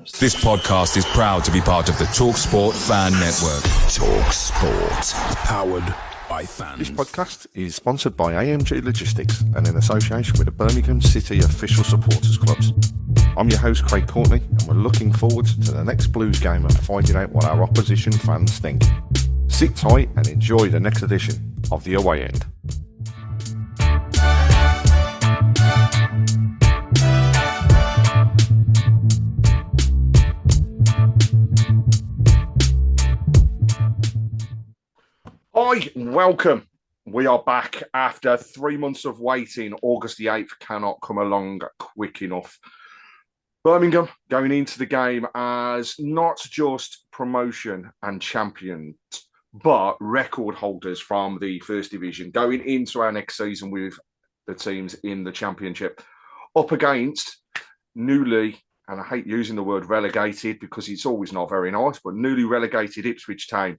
This podcast is proud to be part of the TalkSport Fan Network. TalkSport. Powered by fans. This podcast is sponsored by AMG Logistics and in association with the Birmingham City official supporters clubs. I'm your host Craig Courtney and we're looking forward to the next Blues game and finding out what our opposition fans think. Sit tight and enjoy the next edition of The Away End. Hi, welcome. We are back after 3 months of waiting. August the 8th cannot come along quick enough. Birmingham going into the game as not just promotion and champions, but record holders from the First Division, going into our next season with the teams in the Championship, up against newly, and I hate using the word relegated because it's always not very nice, but newly relegated Ipswich Town,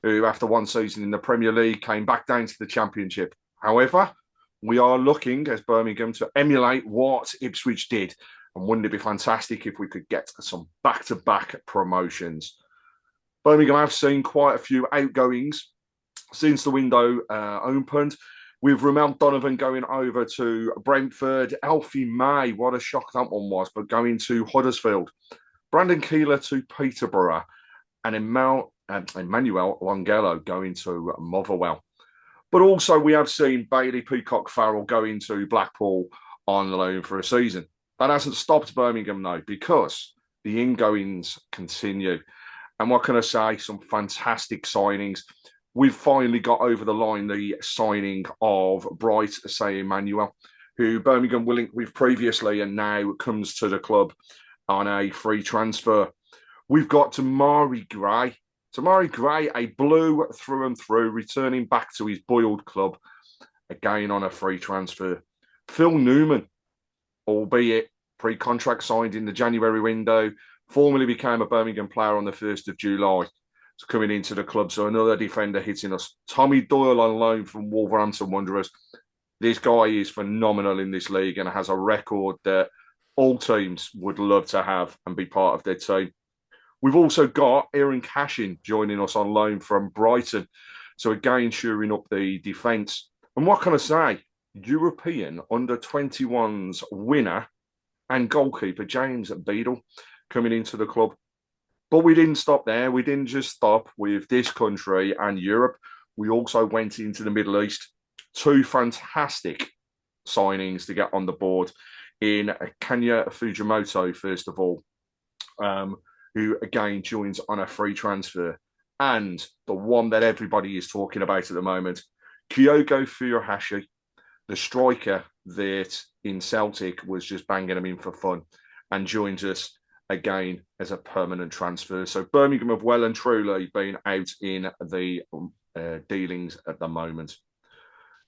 who after one season in the Premier League came back down to the Championship. However, we are looking as Birmingham to emulate what Ipswich did, and wouldn't it be fantastic if we could get some back-to-back promotions? Birmingham have seen quite a few outgoings since the window opened, with Ramel Donovan going over to Brentford, Alfie May, what a shock that one was, but going to Huddersfield, Brandon Keeler to Peterborough, and Emmanuel Longello going to Motherwell. But also we have seen Bailey Peacock Farrell going to Blackpool on loan for a season. That hasn't stopped Birmingham though, because the ingoings continue. And what can I say? Some fantastic signings. We've finally got over the line the signing of Bright Say-Emmanuel, who Birmingham were linked with previously and now comes to the club on a free transfer. We've got Tamari Gray. Tamari Gray, a blue through and through, returning back to his boiled club, again on a free transfer. Phil Newman, albeit pre-contract signed in the January window, formally became a Birmingham player on the 1st of July. So coming into the club, so another defender hitting us. Tommy Doyle on loan from Wolverhampton Wanderers. This guy is phenomenal in this league and has a record that all teams would love to have and be part of their team. We've also got Aaron Cashin joining us on loan from Brighton. So again, shoring up the defence. And what can I say? European under-21s winner and goalkeeper James Beadle coming into the club. But we didn't stop there. We didn't just stop with this country and Europe. We also went into the Middle East. Two fantastic signings to get on the board in Kenya Fujimoto, first of all, who again joins on a free transfer. And the one that everybody is talking about at the moment, Kyogo Furuhashi, the striker that in Celtic was just banging them in for fun, and joins us again as a permanent transfer. So Birmingham have well and truly been out in the dealings at the moment.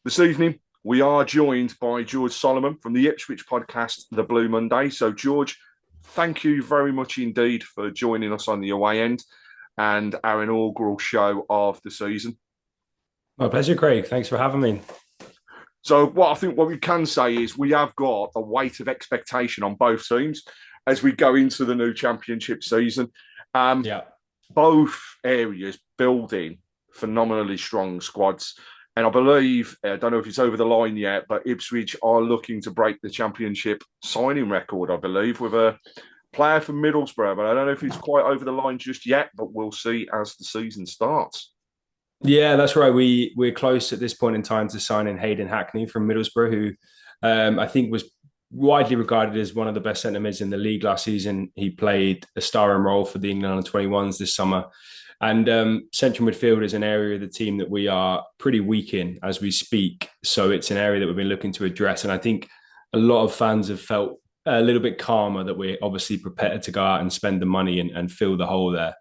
This evening, we are joined by George Solomon from the Ipswich podcast, The Blue Monday. So George, thank you very much indeed for joining us on the Away End and our inaugural show of the season. My pleasure, Craig. Thanks for having me. So what we can say is we have got the weight of expectation on both teams as we go into the new Championship season. Both areas building phenomenally strong squads. And I believe, I don't know if it's over the line yet, but Ipswich are looking to break the Championship signing record, I believe, with a player from Middlesbrough. But I don't know if it's quite over the line just yet, but we'll see as the season starts. Yeah, that's right. We're close at this point in time to signing Hayden Hackney from Middlesbrough, who I think was widely regarded as one of the best centre mids in the league last season. He played a starring role for the England under-21s this summer. And central midfield is an area of the team that we are pretty weak in as we speak. So it's an area that we've been looking to address. And I think a lot of fans have felt a little bit calmer that we're obviously prepared to go out and spend the money and fill the hole there.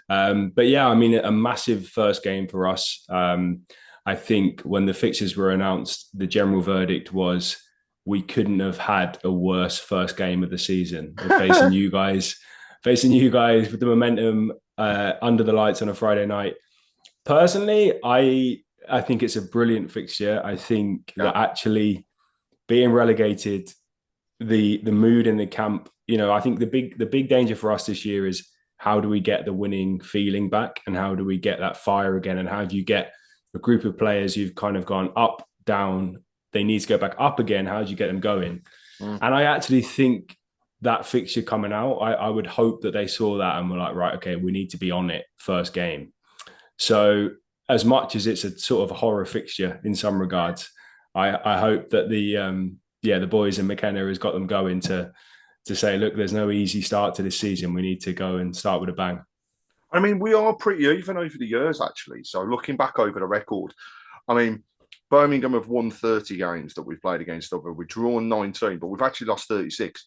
But yeah, I mean, a massive first game for us. I think when the fixtures were announced, the general verdict was we couldn't have had a worse first game of the season. We're facing you guys with the momentum under the lights on a Friday night. Personally, I think it's a brilliant fixture. I think that actually being relegated, the mood in the camp I think the big danger for us this year is how do we get the winning feeling back, and how do we get that fire again, and how do you get a group of players who've kind of gone up, down, they need to go back up again. How do you get them going? And I actually think that fixture coming out, I would hope that they saw that and were like, right, okay, we need to be on it first game. So as much as it's a sort of a horror fixture in some regards, I hope that the boys in McKenna has got them going to say, look, there's no easy start to this season. We need to go and start with a bang. I mean, we are pretty even over the years, actually. So looking back over the record, I mean, Birmingham have won 30 games that we've played against other. We've drawn 19, but we've actually lost 36.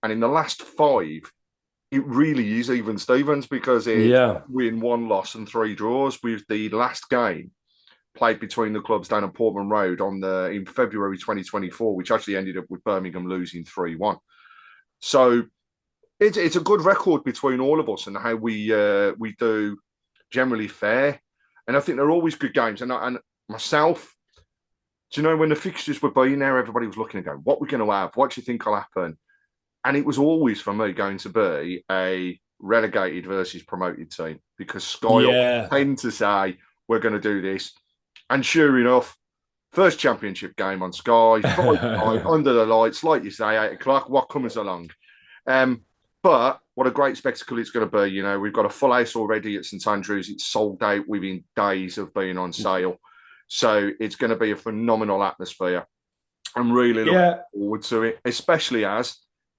And in the last 5, it really is even Stevens, because it's win, 1 loss and 3 draws, with the last game played between the clubs down at Portman Road in February 2024, which actually ended up with Birmingham losing 3-1. So it's a good record between all of us, and how we do generally fare. And I think they're always good games. And myself, do you know, when the fixtures were being there, everybody was looking and going, what we're going to have? What do you think will happen? And it was always, for me, going to be a relegated versus promoted team, because Sky tend to say, we're going to do this. And sure enough, first championship game on Sky, under the lights, like you say, 8 o'clock, what comes along? But what a great spectacle it's going to be. You know, we've got a full house already at St Andrews. It's sold out within days of being on sale. So it's going to be a phenomenal atmosphere. I'm really looking forward to it, especially as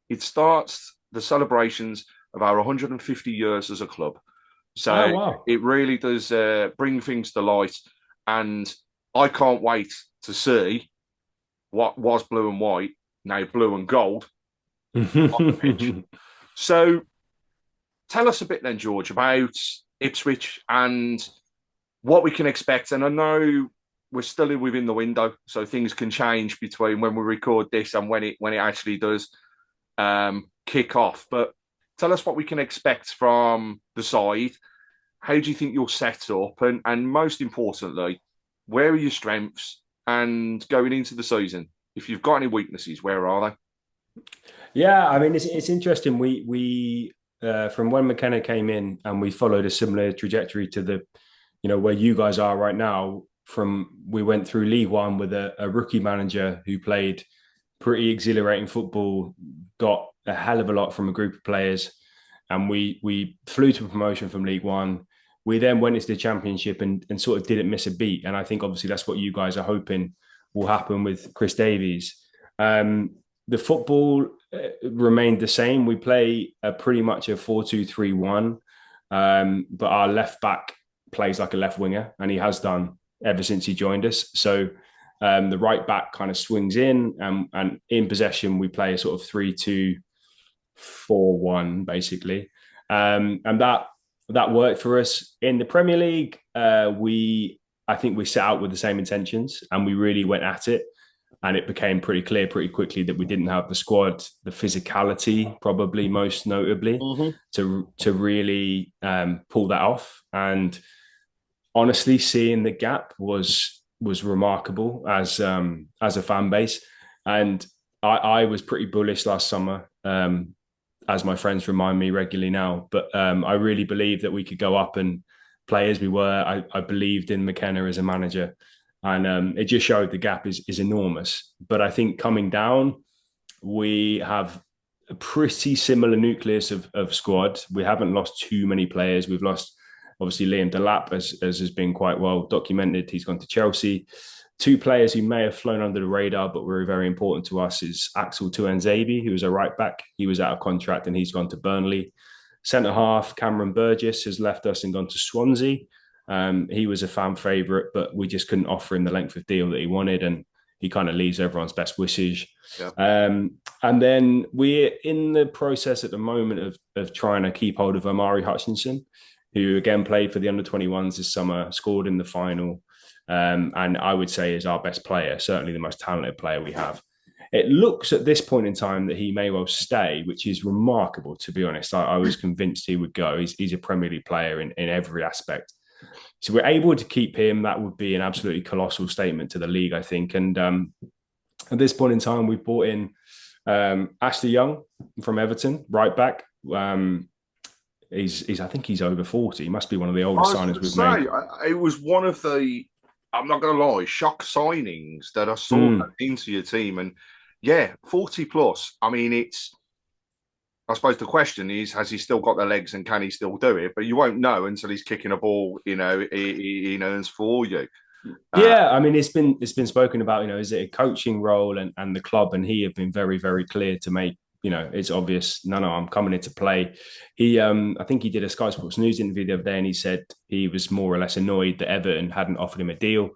it starts the celebrations of our 150 years as a club. So it really does bring things to light. And I can't wait to see what was blue and white, now blue and gold, on the pitch. So tell us a bit then, George, about Ipswich and what we can expect. And I know we're still within the window, so things can change between when we record this and when it actually does kick off. But tell us what we can expect from the side. How do you think you're set up? And most importantly, where are your strengths? And going into the season, if you've got any weaknesses, where are they? Yeah, I mean, it's interesting. We from when McKenna came in, and we followed a similar trajectory to the, where you guys are right now. We went through League One with a rookie manager who played pretty exhilarating football, got a hell of a lot from a group of players, and we flew to promotion from League One. We then went into the Championship and sort of didn't miss a beat. And I think obviously that's what you guys are hoping will happen with Chris Davies. The football remained the same. We play pretty much a 4-2-3-1, but our left back plays like a left winger, and he has done ever since he joined us. So the right back kind of swings in, and in possession we play a sort of 3-2-4-1 basically, and that worked for us in the Premier League. I think we set out with the same intentions, and we really went at it. And it became pretty clear pretty quickly that we didn't have the squad, the physicality, probably most notably, to really pull that off. And honestly, seeing the gap was remarkable as a fan base. And I was pretty bullish last summer, as my friends remind me regularly now. But I really believed that we could go up and play as we were. I believed in McKenna as a manager. And it just showed the gap is enormous. But I think coming down, we have a pretty similar nucleus of squad. We haven't lost too many players. We've lost, obviously, Liam Delap, as has been quite well documented. He's gone to Chelsea. 2 players who may have flown under the radar but were very important to us is Axel Tuanzebe, who was a right back. He was out of contract and he's gone to Burnley. Centre half, Cameron Burgess has left us and gone to Swansea. He was a fan favourite, but we just couldn't offer him the length of deal that he wanted, and he kind of leaves everyone's best wishes. Yep. And then we're in the process at the moment of trying to keep hold of Omari Hutchinson, who again played for the under-21s this summer, scored in the final, and I would say is our best player, certainly the most talented player we have. It looks at this point in time that he may well stay, which is remarkable, to be honest. I was convinced he would go. He's a Premier League player in every aspect. So we're able to keep him. That would be an absolutely colossal statement to the league, I think. And at this point in time, we've brought in Ashley Young from Everton, right back. I think he's over 40. He must be one of the I oldest was going signings to we've made. say, it was one of the, I'm not going to lie, shock signings that I saw into your team. And yeah, 40 plus. I mean, I suppose the question is, has he still got the legs and can he still do it? But you won't know until he's kicking a ball, he earns for you. Yeah, I mean, it's been spoken about, is it a coaching role, and the club and he have been very, very clear to make, it's obvious, no, I'm coming into play. I think he did a Sky Sports News interview the other day, and he said he was more or less annoyed that Everton hadn't offered him a deal.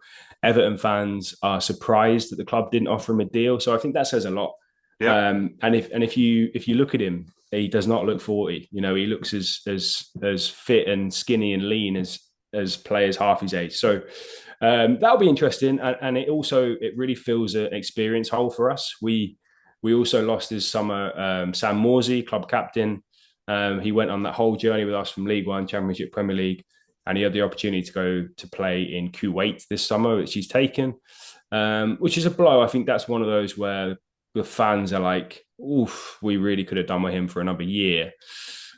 Everton fans are surprised that the club didn't offer him a deal. So I think that says a lot. Yeah. And if you look at him, he does not look 40. He looks as fit and skinny and lean as players half his age. So that'll be interesting, and it really fills an experience hole for us. We also lost this summer Sam Morsey, club captain. He went on that whole journey with us from League One, Championship, Premier League, and he had the opportunity to go to play in Kuwait this summer, which he's taken, which is a blow. I think that's one of those where the fans are like, "Oof, we really could have done with him for another year."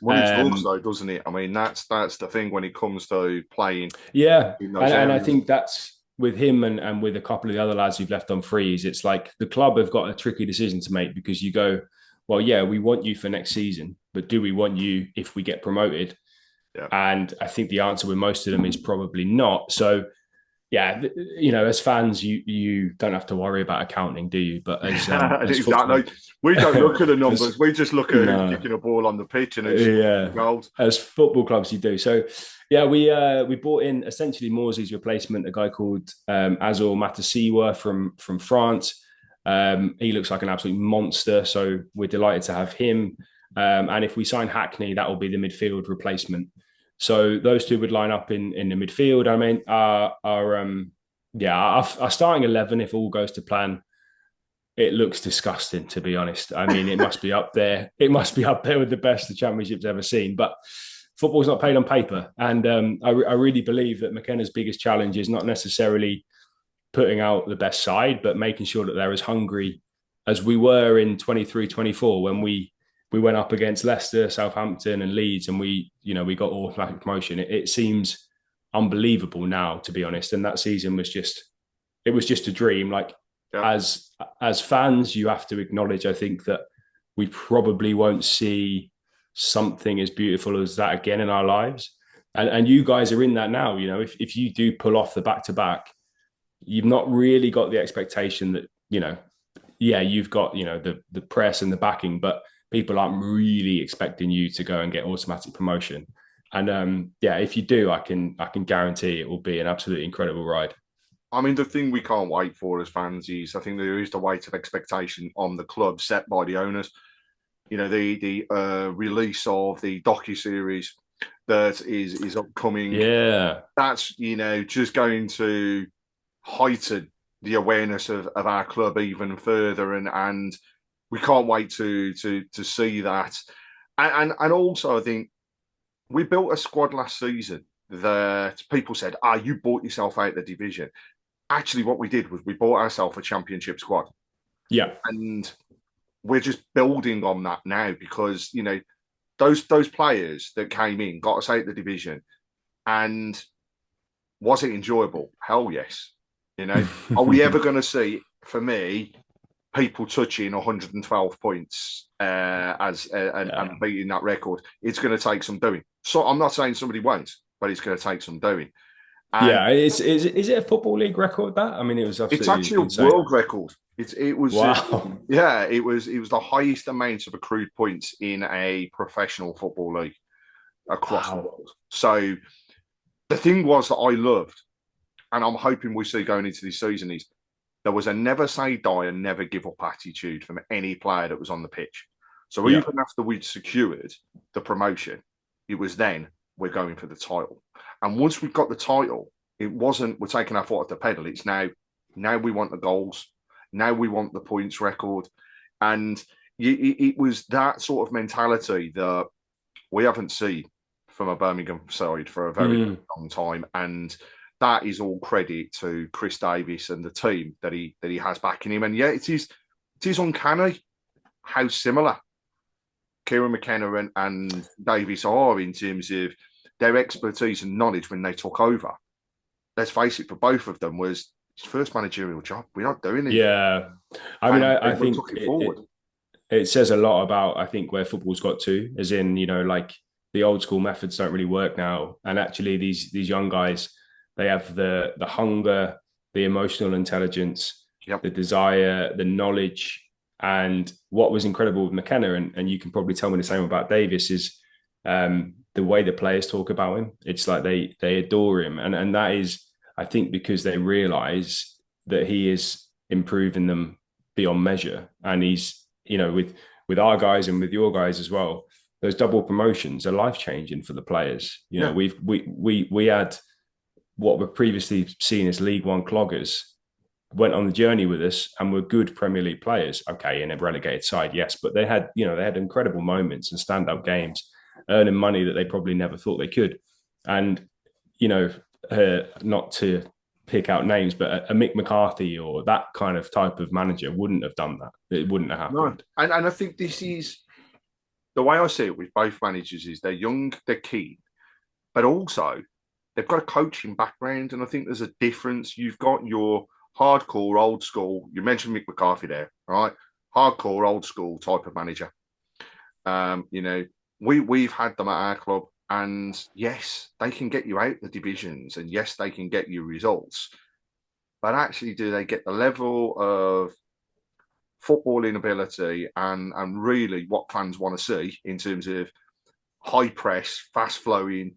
Well, he talks though, doesn't it? I mean, that's the thing when it comes to playing. Yeah, and I think that's with him and with a couple of the other lads who've left on freeze. It's like the club have got a tricky decision to make, because you go, well, yeah, we want you for next season, but do we want you if we get promoted? Yeah. And I think the answer with most of them is probably not. So, yeah, as fans, you don't have to worry about accounting, do you? But as exactly, we don't look at the numbers. We just look at who's kicking a ball on the pitch and goals. As football clubs, you do. So, yeah, we brought in essentially Morsey's replacement, a guy called Azor Matasiwa from France. He looks like an absolute monster, so we're delighted to have him. And if we sign Hackney, that will be the midfield replacement. So those two would line up in the midfield. I mean, our starting 11, if all goes to plan, it looks disgusting, to be honest. I mean, it must be up there. It must be up there with the best the Championship's ever seen. But football's not paid on paper, and I really believe that McKenna's biggest challenge is not necessarily putting out the best side, but making sure that they're as hungry as we were in 23-24 when we went up against Leicester, Southampton and Leeds, and we got automatic promotion. It seems unbelievable now, to be honest. And that season was just a dream. Like, as fans, you have to acknowledge, I think, that we probably won't see something as beautiful as that again in our lives. And you guys are in that now. If you do pull off the back-to-back, you've not really got the expectation that, you've got, the press and the backing, but people aren't really expecting you to go and get automatic promotion. And if you do, I can guarantee it will be an absolutely incredible ride. I mean, the thing we can't wait for as fans is, I think there is the weight of expectation on the club set by the owners. The release of the docu-series that is upcoming. Yeah. That's, just going to heighten the awareness of our club even further. And we can't wait to see that. And also, I think we built a squad last season that people said, you bought yourself out of the division. Actually, what we did was we bought ourselves a championship squad. Yeah. And we're just building on that now because, those players that came in got us out of the division. And was it enjoyable? Hell yes. Are we ever going to see, for me, people touching 112 points and beating that record? It's going to take some doing. So I'm not saying somebody won't, but it's going to take some doing. And is it a football league record? That, I mean, it was absolutely. It's actually insane. A world record. It was. Wow. It was the highest amount of accrued points in a professional football league across the world. So the thing was that I loved, and I'm hoping we see going into this season, is there was a never say die and never give up attitude from any player that was on the pitch. So even after we'd secured the promotion, it was then we're going for the title. And once we've got the title, it wasn't we're taking our foot off the pedal. It's now we want the goals. Now we want the points record. And it was that sort of mentality that we haven't seen from a Birmingham side for a very long time. And that is all credit to Chris Davis and the team that he has backing him. And it is uncanny how similar Kieran McKenna and Davies are in terms of their expertise and knowledge when they took over. Let's face it, for both of them was his first managerial job. We're not doing it. Yeah. I mean, I think took it forward. It says a lot about, I think, where football's got to, as in, like the old school methods don't really work now. And actually these young guys, they have the hunger, the emotional intelligence, the desire, the knowledge. And what was incredible with McKenna, and you can probably tell me the same about Davis, is the way the players talk about him. It's like they adore him. And that is, I think, because they realise that he is improving them beyond measure. And he's, with our guys and with your guys as well, those double promotions are life-changing for the players. We had what were previously seen as League One cloggers, went on the journey with us and were good Premier League players. Okay, in a relegated side, yes, but they had incredible moments and stand-up games, earning money that they probably never thought they could. And not to pick out names, but a Mick McCarthy or that kind of type of manager wouldn't have done that. It wouldn't have happened. No. And I think this is the way I see it with both managers is they're young, they're keen, but also they've got a coaching background. And I think there's a difference. You've got your hardcore, old school. You mentioned Mick McCarthy there, right? Hardcore, old school type of manager. We've had them at our club. And yes, they can get you out the divisions, and yes, they can get you results. But actually, do they get the level of footballing ability and really what fans want to see in terms of high press, fast flowing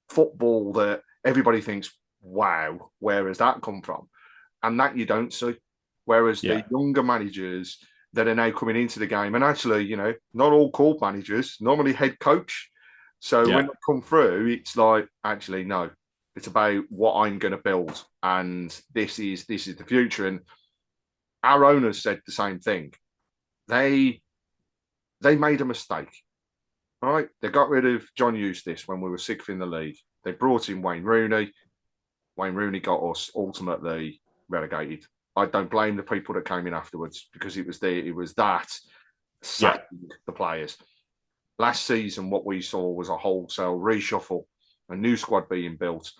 football that everybody thinks, wow, where has that come from? And that you don't see. Whereas the younger managers that are now coming into the game, and actually, not all called managers, normally head coach. So when they come through, it's like, actually, no, it's about what I'm going to build. And this is the future. And our owners said the same thing. They made a mistake, right? They got rid of John Eustace when we were sixth in the league. They brought in Wayne Rooney. Wayne Rooney got us ultimately relegated. I don't blame the people that came in afterwards because it was that sacking the players. Last season, what we saw was a wholesale reshuffle, a new squad being built,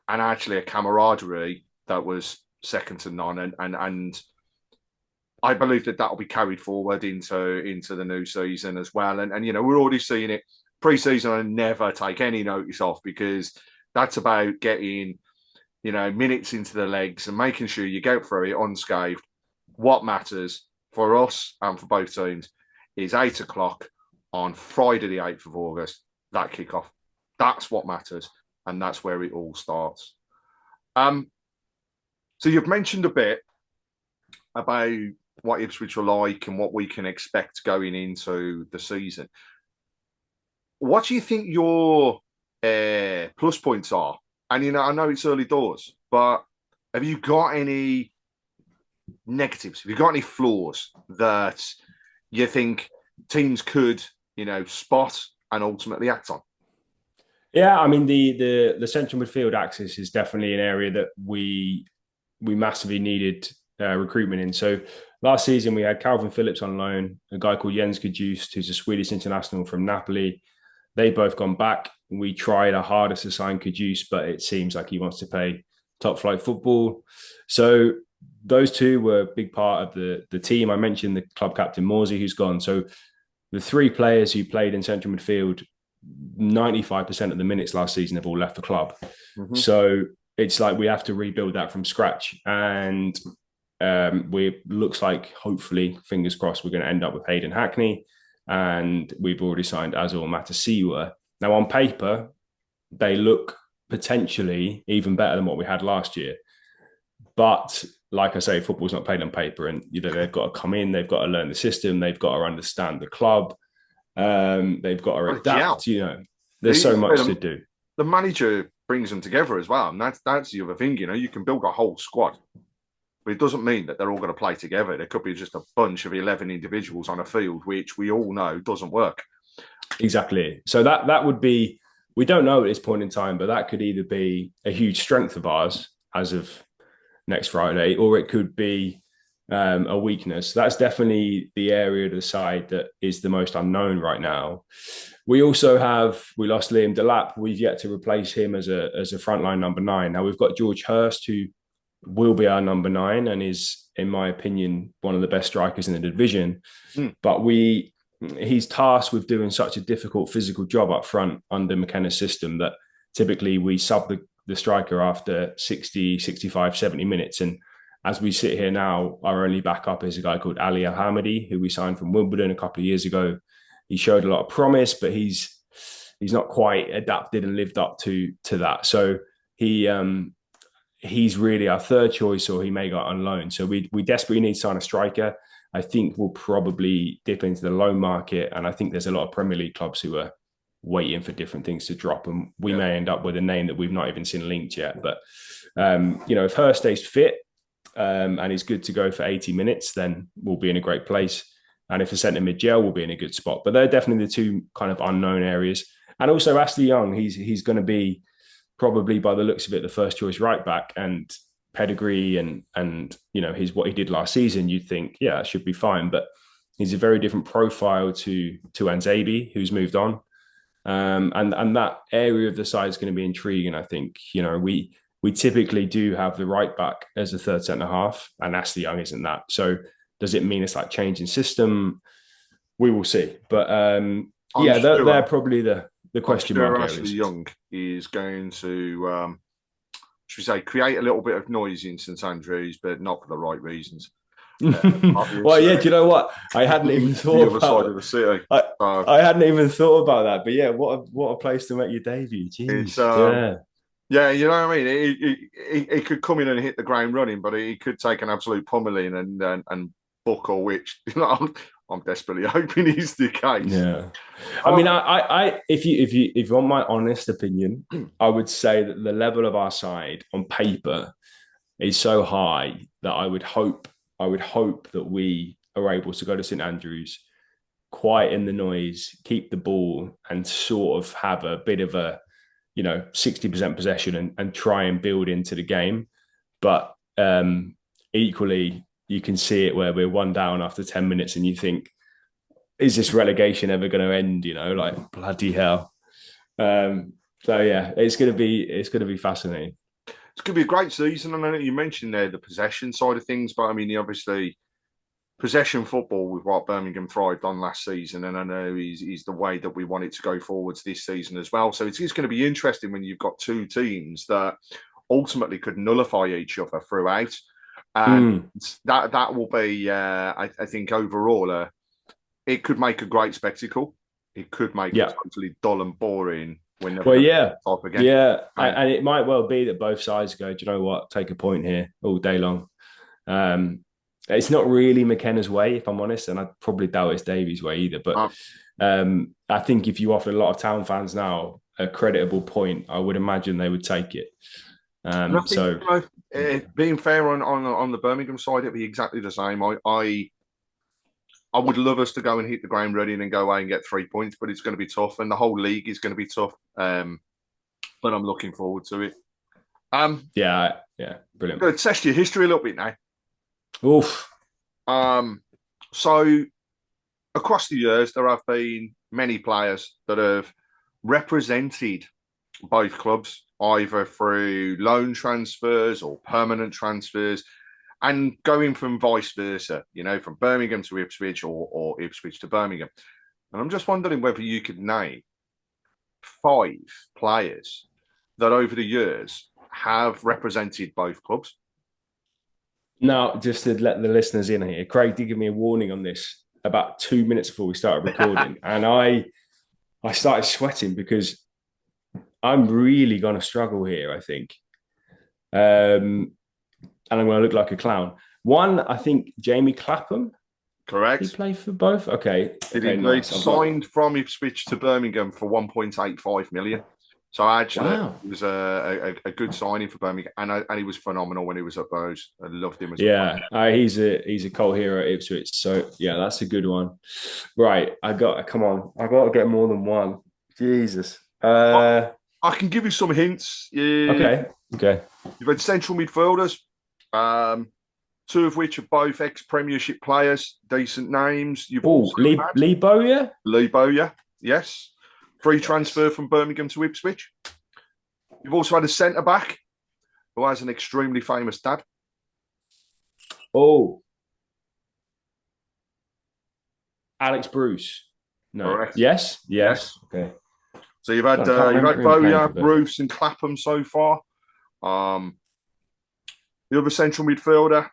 and actually a camaraderie that was second to none. And I believe that will be carried forward into the new season as well. And we're already seeing it. Pre-season, I never take any notice of because that's about getting, minutes into the legs and making sure you go through it unscathed. What matters for us and for both teams is 8 o'clock on Friday, the 8th of August, that kickoff. That's what matters. And that's where it all starts. So you've mentioned a bit about what Ipswich are like and what we can expect going into the season. What do you think your plus points are? And, I know it's early doors, but have you got any negatives? Have you got any flaws that you think teams could spot and ultimately act on? Yeah, I mean the central midfield axis is definitely an area that we massively needed recruitment in. So last season we had Calvin Phillips on loan, a guy called Jens Kajust, who's a Swedish international from Napoli. They both gone back. We tried our hardest to sign Kajust, but it seems like he wants to play top flight football. So those two were a big part of the team. I mentioned the club captain Morsey, who's gone. So the three players who played in central midfield, 95% of the minutes last season have all left the club. Mm-hmm. So it's like we have to rebuild that from scratch. And looks like, hopefully, fingers crossed, we're going to end up with Hayden Hackney. And we've already signed Azor Matasiwa. Now, on paper, they look potentially even better than what we had last year. But like I say, football's not played on paper, and they've got to come in, they've got to learn the system, they've got to understand the club, they've got to adapt. There's so much to do. The manager brings them together as well, and that's the other thing. You can build a whole squad, but it doesn't mean that they're all going to play together. There could be just a bunch of 11 individuals on a field, which we all know doesn't work. Exactly. So that would be, we don't know at this point in time, but that could either be a huge strength of ours as of next Friday, or it could be a weakness. That's definitely the area of the side that is the most unknown right now. We also we lost Liam Delap. We've yet to replace him as a frontline number 9. Now we've got George Hurst, who will be our number 9 and is, in my opinion, one of the best strikers in the division. But he's tasked with doing such a difficult physical job up front under McKenna's system that typically we sub the striker after 60, 65, 70 minutes. And as we sit here now, our only backup is a guy called Ali Alhamadi, who we signed from Wimbledon a couple of years ago. He showed a lot of promise, but he's not quite adapted and lived up to that. So he's really our third choice, or he may go on loan. So we desperately need to sign a striker. I think we'll probably dip into the loan market, and I think there's a lot of Premier League clubs who are waiting for different things to drop, and we may end up with a name that we've not even seen linked yet. But if Hurst stays fit and is good to go for 80 minutes, then we'll be in a great place. And if a centre mid gel, we'll be in a good spot. But they're definitely the two kind of unknown areas. And also Ashley Young, he's going to be probably, by the looks of it, the first choice right back, and pedigree and what he did last season, you'd think, yeah, it should be fine. But he's a very different profile to Anzabi, who's moved on. And that area of the side is going to be intriguing, I think. We typically do have the right back as a third centre half, and Ashley Young isn't that. So does it mean it's like changing system? We will see. But they're probably the question mark. Ashley Young is going to, should we say, create a little bit of noise in St Andrews, but not for the right reasons. Well, yeah, do you know what? I hadn't even thought the other side of the city. I hadn't even thought about that. But yeah, what a place to make your debut. Jeez. Yeah, you know what I mean? He could come in and hit the ground running, but he could take an absolute pummeling and buckle, which I'm desperately hoping is the case. Yeah, I mean, I if you want my honest opinion, I would say that the level of our side on paper is so high that I would hope that we are able to go to St Andrews, quieten the noise, keep the ball, and sort of have a bit of a 60% possession and try and build into the game. But equally, you can see it where we're 1 down after 10 minutes and you think, is this relegation ever going to end? Like bloody hell. So yeah, it's going to be fascinating. It's going to be a great season. I know you mentioned there the possession side of things, but I mean, obviously, possession football with what Birmingham thrived on last season, and I know is the way that we want it to go forwards this season as well. So it's going to be interesting when you've got two teams that ultimately could nullify each other throughout, and that will be, I think, overall, it could make a great spectacle. It could make it totally dull and boring. And it might well be that both sides go, do you know what, take a point here all day long. It's not really McKenna's way, if I'm honest, and I probably doubt it's Davies' way either. But I think if you offer a lot of Town fans now a creditable point, I would imagine they would take it. Being fair on the Birmingham side, it'd be exactly the same. I would love us to go and hit the ground running and go away and get 3 points, but it's going to be tough, and the whole league is going to be tough. But I'm looking forward to it. Brilliant. Good. Test your history a little bit now. Oof. So across the years, there have been many players that have represented both clubs, either through loan transfers or permanent transfers, and going from vice versa, from Birmingham to Ipswich or Ipswich to Birmingham. And I'm just wondering whether you could name 5 players that over the years have represented both clubs. Now, just to let the listeners in here, Craig did give me a warning on this about 2 minutes before we started recording. And I started sweating because I'm really going to struggle here, I think. And I'm going to look like a clown. One, I think Jamie Clapham. Correct. He played for both? Okay. He signed from Ipswich to Birmingham for 1.85 million. So actually, it was a good signing for Birmingham, and he was phenomenal when he was at Bowes. I loved him as well. Yeah, he's a cult hero at Ipswich. So yeah, that's a good one. Right, I got to get more than one. Jesus. I can give you some hints. Okay. You've had central midfielders. two of which are both ex-Premiership players, decent names. You've Oh, also Lee, had Lee Bowyer? Lee Bowyer, yes. Free transfer from Birmingham to Ipswich. You've also had a centre-back who has an extremely famous dad. Oh, Alex Bruce. No. Correct. Yes? Yes. Yes. Okay. So you've I had can't remember him playing Bowyer, for Birmingham. Bruce, and Clapham so far. The other central midfielder,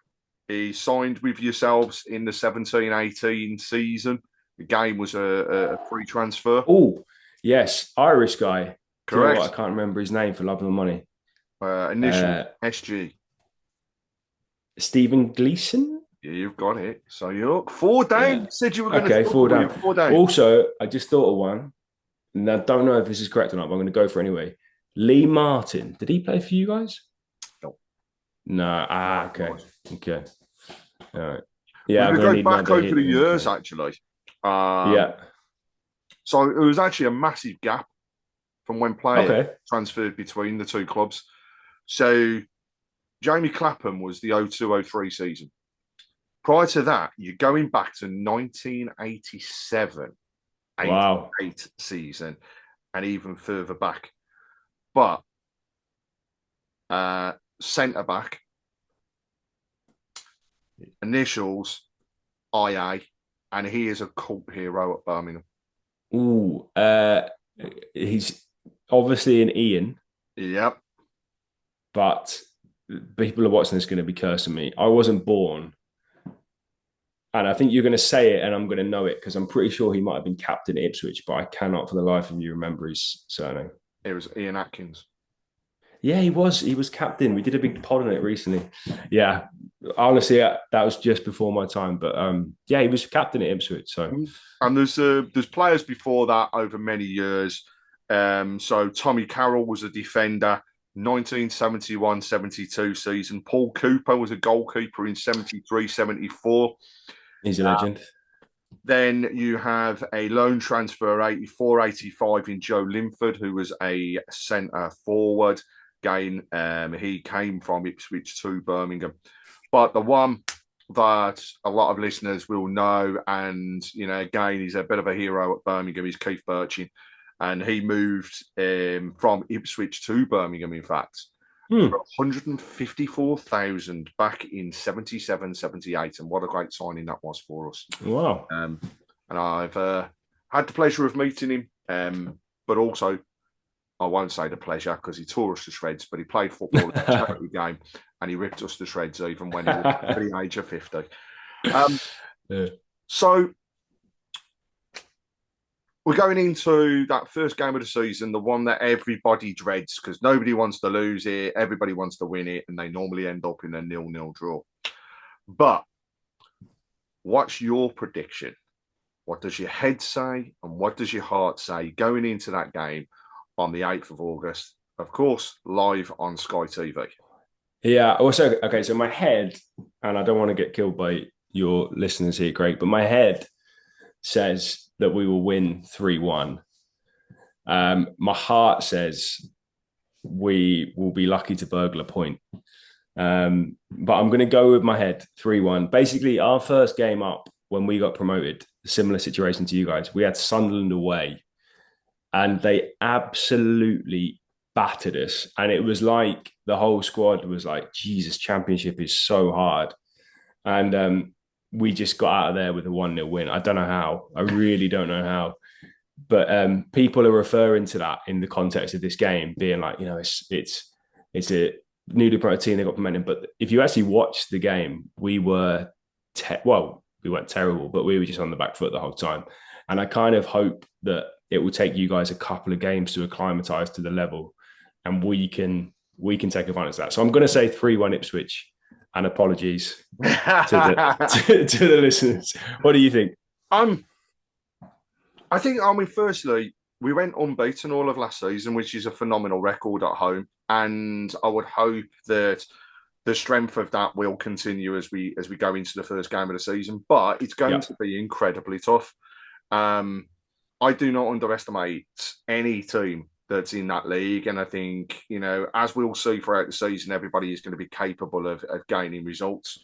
he signed with yourselves in the 17-18 season. The game was a free transfer. Oh, yes. Irish guy. Do you know Correct. what? I can't remember his name for love of the money. Initial SG. Stephen Gleeson? Yeah, you've got it. So you're 4 down. Yeah. You said you were going to Okay, 4 down. 4 down. Also, I just thought of one. And I don't know if this is correct or not, but I'm going to go for it anyway. Lee Martin. Did he play for you guys? No. No. Okay. Okay. All right. Yeah, we're going to go back over the years, actually. Yeah. So it was actually a massive gap from when players transferred between the two clubs. So Jamie Clapham was the 02-03 season. Prior to that, you're going back to 1987, 88 season, and even further back. But centre back, initials IA, and he is a cult hero at Birmingham. Ooh, he's obviously an Ian. Yep. But people are watching this going to be cursing me. I wasn't born. And I think you're going to say it and I'm going to know it because I'm pretty sure he might have been captain at Ipswich, but I cannot for the life of you remember his surname. It was Ian Atkins. Yeah, he was. He was captain. We did a big pod on it recently. Yeah, honestly, that was just before my time. But yeah, he was captain at Ipswich. So, and there's players before that over many years. So Tommy Carroll was a defender, 1971-72 season. Paul Cooper was a goalkeeper in 73-74. He's a legend. Then you have a loan transfer, 84-85 in Joe Linford, who was a centre forward. Again, he came from Ipswich to Birmingham. But the one that a lot of listeners will know, and, you know, again, he's a bit of a hero at Birmingham, is Keith Birchin. And he moved from Ipswich to Birmingham, in fact, for 154,000 back in 77-78. And what a great signing that was for us. Wow. And I've had the pleasure of meeting him, but also, I won't say the pleasure because he tore us to shreds, but he played football in a charity game and he ripped us to shreds even when he was at the age of 50. So we're going into that first game of the season, the one that everybody dreads because nobody wants to lose it, everybody wants to win it, and they normally end up in a 0-0 draw. But what's your prediction? What does your head say and what does your heart say going into that game on the 8th of August? Of course, live on Sky TV. Yeah. Also, okay, so my head, and I don't want to get killed by your listeners here, Craig, but my head says that we will win 3-1. My heart says we will be lucky to burgle a point. But I'm going to go with my head, 3-1. Basically, our first game up when we got promoted, similar situation to you guys, we had Sunderland away and they absolutely battered us. And it was like the whole squad was like, Jesus, Championship is so hard. And we just got out of there with a 1-0 win. I don't know how. I really don't know how. But people are referring to that in the context of this game, being like, you know, it's a newly promoted team, they got promoted. But if you actually watch the game, we were, we weren't terrible, but we were just on the back foot the whole time. And I kind of hope that it will take you guys a couple of games to acclimatise to the level and we can take advantage of that. So I'm going to say 3-1 Ipswich, and apologies to the listeners. What do you think? I mean, firstly, we went unbeaten all of last season, which is a phenomenal record at home. And I would hope that the strength of that will continue as we go into the first game of the season. But it's going to be incredibly tough. I do not underestimate any team that's in that league. And I think, you know, as we'll see throughout the season, everybody is going to be capable of gaining results.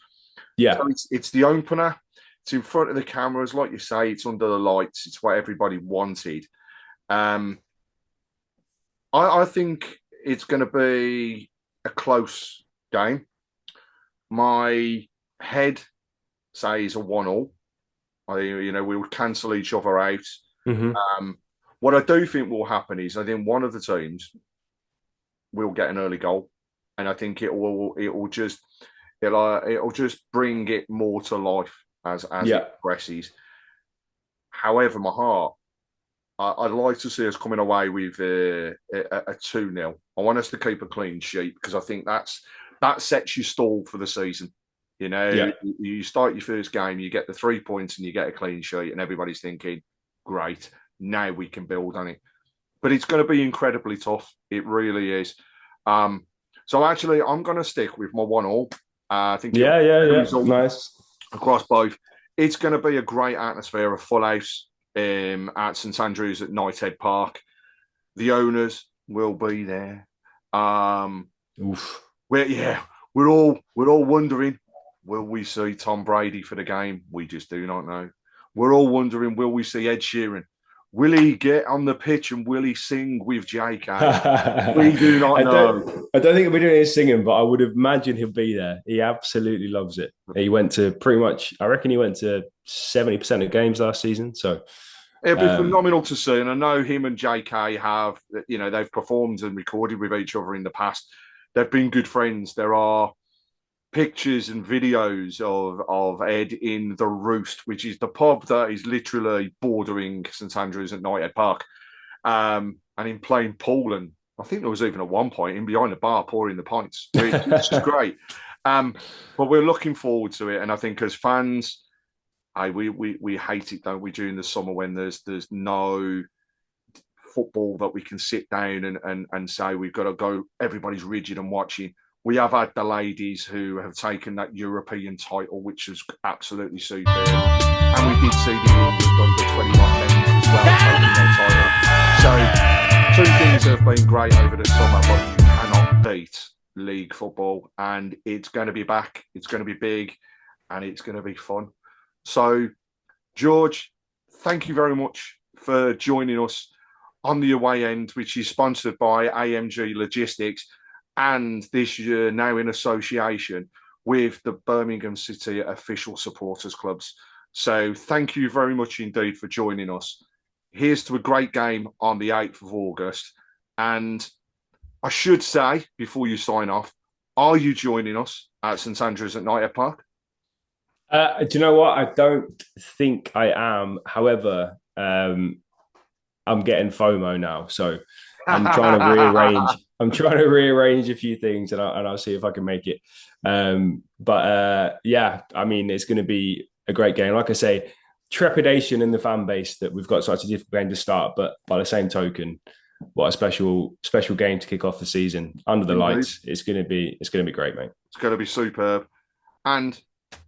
Yeah. So it's the opener. It's in front of the cameras, like you say. It's under the lights. It's what everybody wanted. I think it's going to be a close game. My head says a 1-1. We will cancel each other out. What I do think will happen is I think one of the teams will get an early goal, and I think it'll just bring it more to life as it progresses. However, my heart, I'd like to see us coming away with a 2-0. I want us to keep a clean sheet because I think that sets you stall for the season. You start your first game, you get the 3 points and you get a clean sheet, and everybody's thinking, great, now we can build on it. But it's going to be incredibly tough. It really is. So actually, I'm going to stick with my 1-1. I think nice across both. It's going to be a great atmosphere, a full house at St Andrews at Knighthead Park. The owners will be there. We're all wondering, will we see Tom Brady for the game? We just do not know. We're all wondering, will we see Ed Sheeran? Will he get on the pitch and will he sing with JK? We do not know. I don't think he'll be doing his singing, but I would imagine he'll be there. He absolutely loves it. He went to I reckon he went to 70% of games last season. So it'll be phenomenal to see. And I know him and JK have, they've performed and recorded with each other in the past. They've been good friends. There are pictures and videos of Ed in the Roost, which is the pub that is literally bordering St Andrews at Knighthead Park, and in playing pool. And I think there was even at one point in behind the bar pouring the pints, which is great. But we're looking forward to it, and I think as fans, we hate it, don't we, during the summer when there's no football that we can sit down and say we've got to go. Everybody's rigid and watching. We have had the ladies who have taken that European title, which was absolutely superb. And we did see the England under-21 men's as well taking their title. So two things have been great over the summer, but you cannot beat league football. And it's going to be back. It's going to be big and it's going to be fun. So, George, thank you very much for joining us on the away end, which is sponsored by AMG Logistics. And this year now in association with the Birmingham City official supporters clubs. So thank you very much indeed for joining us. Here's to a great game on the 8th of August. And I should say, before you sign off, are you joining us at St Andrews at Knighthead Park? Do you know what? I don't think I am. However, I'm getting FOMO now. So I'm trying to rearrange. I'm trying to rearrange a few things, and I'll see if I can make it. Yeah, I mean, it's going to be a great game. Like I say, trepidation in the fan base that we've got such a difficult game to start, but by the same token, what a special game to kick off the season under the lights. It's going to be great, mate. It's going to be superb. And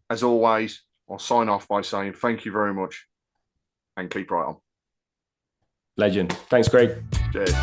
as always, I'll sign off by saying thank you very much and keep right on. Legend. Thanks, Craig. Cheers.